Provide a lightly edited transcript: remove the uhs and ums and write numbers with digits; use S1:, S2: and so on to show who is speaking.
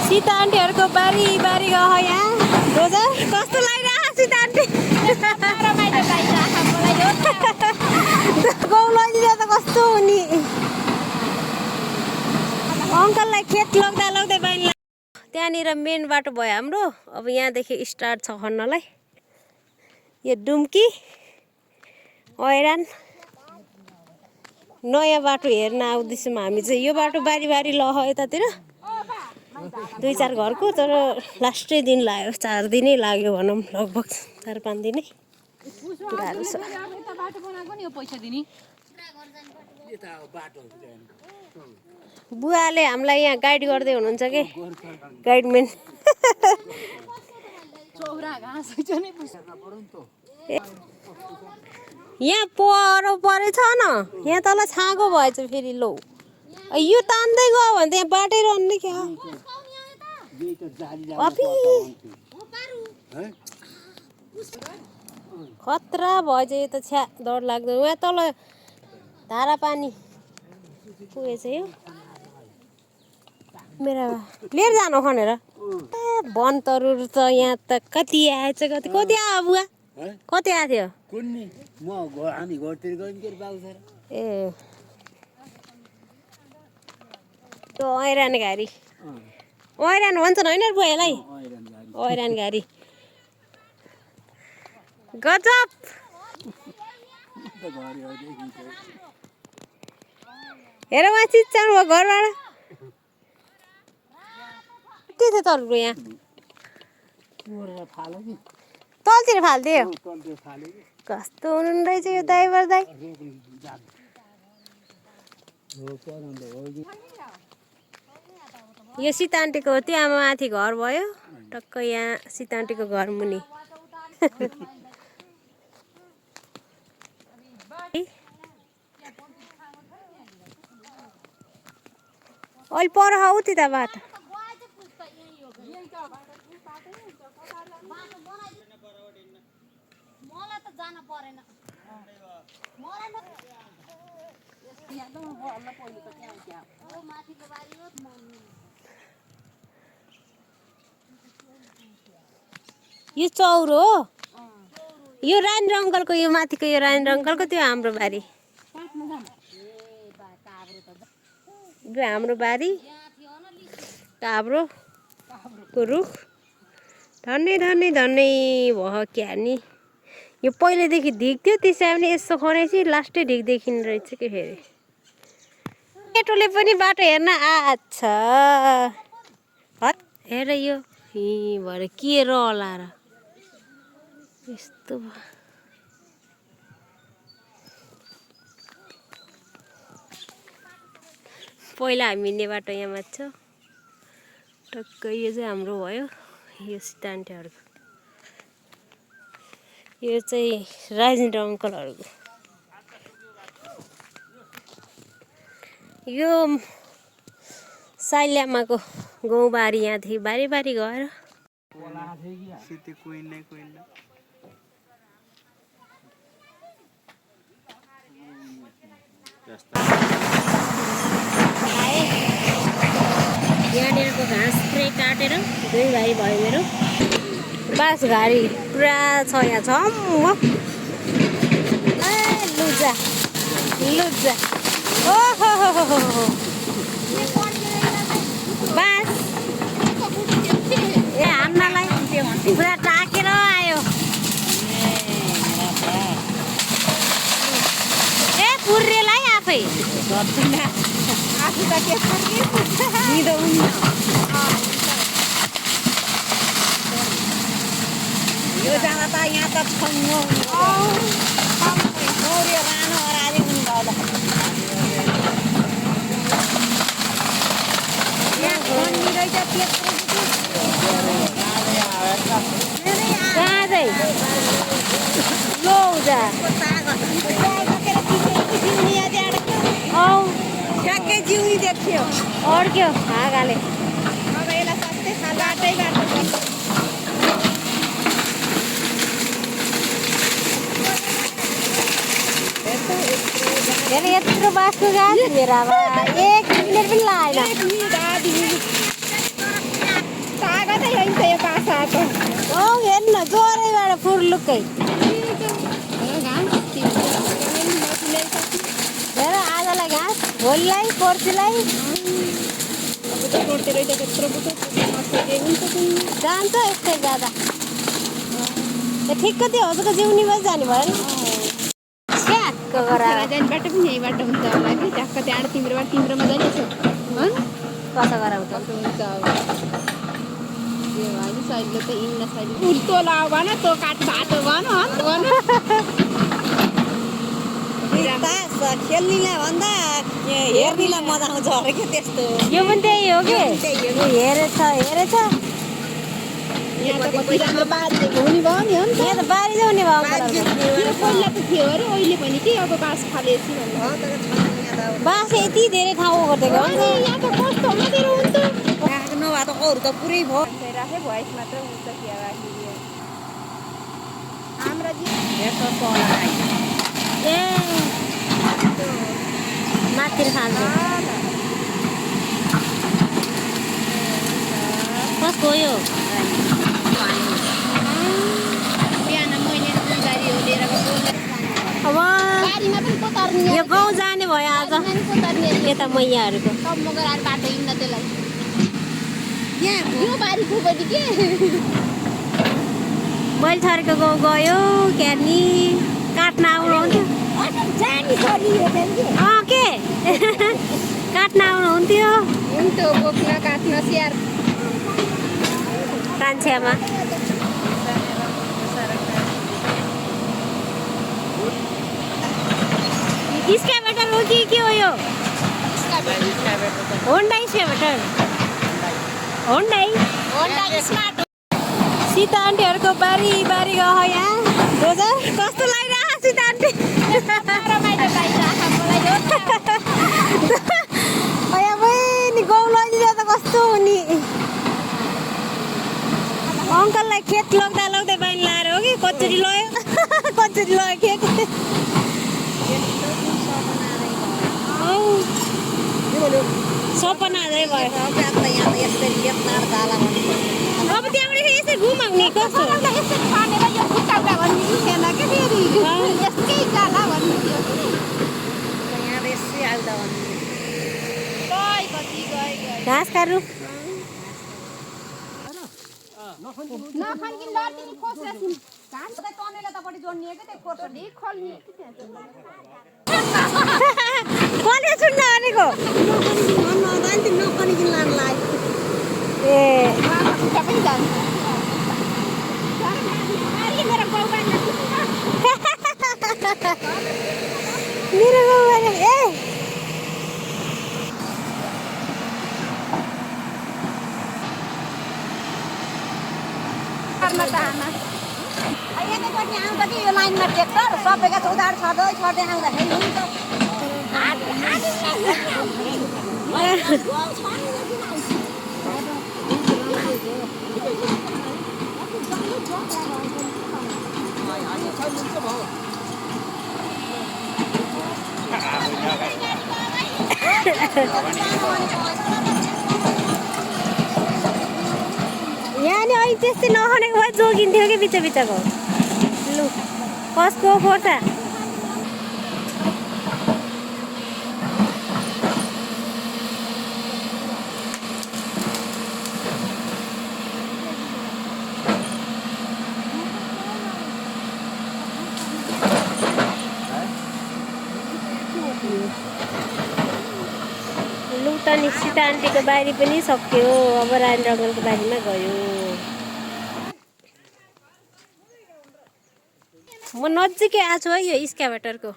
S1: सीता आन्टीहरूको बारी बारी गयो यहाँ रोजा कस्तो लागिरहेको सीता आन्टी गाउँ लैदिँदा त कस्तो हुने अङ्कललाई खेत लग्दा लग्दै बानी त्यहाँनिर मेन बाटो भयो हाम्रो अब यहाँदेखि स्टार्ट छ खन्नलाई यो डुम्की ऐरान नयाँ बाटो हेर्न आउँदैछौँ हामी चाहिँ यो बाटो बारी बारी लह यतातिर 2-4 घरको तर लास्टै दिन लाग्यो 4 दिनै लाग्यो भनौँ लगभग 4-5 दिनै गाह्रो छ बुवाले हामीलाई यहाँ गाइड गर्दै हुनुहुन्छ कि गाइडमेन यहाँ परेछ न यहाँ तल छाँगो भएछ फेरि लो यो तान्दै गयो भने त यहाँ बाटै रहने क्या खतरा भएछ यो त छ्या डर लाग्दो यहाँ तल धारा पानी पुगेछ यो मेरा लिएर जानु खनेर वनतरुल त यहाँ त कति आएछ कति आयो बुवा कति आएको थियो ए त्यो ऐरान घारी ऐरान भन्छन् होइन बुवा यसलाई ऐरान घारी गजब हेर उहाँ चिच्चाउनु भयो घरबाट के थियो तरुलको यहाँ तलतिर फाल्दियो कस्तो हुनु रहेछ यो दाइबर दाइ यो सीता आन्टीको त्यहाँ माथि घर भयो टक्क यहाँ सीता आन्टीको घर मुनि अहिले पर हौ त्यता बाटो यो चौरो हो यो रानी अङ्कलको यो माथिको यो रानी अङ्कलको त्यो हाम्रो बारी यो हाम्रो बारी काब्रोको रुख धन्नै धन्नै धन्नै भयो क्या नि यो पहिलेदेखि ढिक्थ्यो त्यसै पनि यसो खनेपछि लास्टै ढिक देखिने रहेछ के फेरि केटोले पनि बाटो हेर्न आछ हेर यो भरे के रहला र यस्तो पहिला हामी हिँड्ने बाटो यहाँ माथि छ टक्क यो चाहिँ हाम्रो भयो यो सीता आन्टीहरूको यो चाहिँ राजेन्द्र अङ्कलहरूको यो साइल्यामाको गाउँबारी यहाँदेखि बारी बारी गएर यहाँनिरको घाँस पुरै काटेर 2 भाइ भयो मेरो बास घारी पुरा छ यहाँ छ लुजा लुजा ओहो बास ए हान्नलाई पुरा टाकेर आयो ए पुर्रेलाई आफै आफू त के यो जाँदा त यहाँ त छङ्गो रानो हराले हुनु जिउनी देखियो अड्क्यो हाँगाले अब यसलाई सस्तै बाटै बाटो यत्रो बाँच्नु गएको मेरो अब 1 मिनट पनि लागेन फुर्लुक्कै हेर आजलाई घाँस भोलिलाई पर्सिलाई जान्छ यस्तै जाँदा ठिक्क त्यो हजुरको जिउनी बस जाने भयो नि स्याक्क गराएर
S2: जाने बाटो पनि यही बाटो हुन्छ होला कि ट्याक्क त्यहाँबाट तिम्रोमा जाने छ
S1: कसो गराउँछ
S2: हुन्छ त्यो होइन सहिले त इन्न सहिले उल्टो लाऊ भन तँ काट भातो भन
S3: खेल्नेलाई भन्दा हेर्नेलाई मजा आउँछ अरे के त्यस्तो
S1: यो पनि त्यही हो कि हेरेछ
S2: यहाँ त कति राम्रो बारीको हुने भयो नि हो नि
S1: यहाँ त बारी जाउने भयो
S2: त्यो पहिला त थियो अरे अहिले पनि के अब बाँस फालेपछि
S1: बाँस यति धेरै ठाउँ गरिदिएको
S2: अनि यहाँ त कस्तो मातिर हुन्थ्यो
S3: नभए त अरू त पुरै भयो
S2: राखे भोइस मात्र हुन्छ क्या राखिदियो हाम्रो
S1: ए माथि खान्छ कसको हो यो
S2: बिहान मैले गाडी लिएर
S1: अब
S2: गाडीमा पनि कोतार्ने
S1: यो गाउँ जाने भयो आज यता मैयाहरूको
S2: मगर आएर बाटो हिँड्न त्यसलाई यो बारी पुगेको के
S1: मैले थरीको गाउँ गयो क्यानी काट्न आउनुहुन्थ्यो के काट्न आउनुहुन्थ्यो
S2: हुन्थ्यो बोक्न काट्न स्याहार
S1: कान्छ्यामा स्क्याभेटर हो कि के हो यो होन्डा स्क्याभेटर होन्डा
S2: स्मार्ट
S1: सीता आन्टीहरूको बारी गयो यहाँ रोजा कस्तो लागिरहेको सीता आन्टी नि गाउँ लैदिँदा त कस्तो हुने अङ्कललाई खेत लग्दा बाहिर लाएर हो कि कचुरी लग्यो खेत सपना चाहिँ भयो अब त्यहाँबाट यसरी घुमाउने कस्तो घाँस काट्नु
S2: नखानकिन लड्दिने खोस्रासिन घाँस त तनेले त बढी जोड्ने के त्यो खोर्छ ढिक खोल्ने
S1: कसले सुन्न भनेको
S3: नखनिकन लानु लाग्यो
S1: ए
S2: पनि जान्छ
S1: मेरो बाबा ए
S3: यतापट्टि आउँदा कि यो लाइनमा ट्र्याक्टर सबैका उधार छर्दै आउँदाखेरि हुन्छ
S1: यहाँ नि अहिले त्यस्तै नखनेको भए जोगिन्थ्यो कि बिचको लु कसको खोर्सा लु त निश्चित आन्टीको बारी पनि सक्यो अब रानी रङ्गनको बारीमा गयो म नजिकै आएको छु है यो एक्सकाभेटरको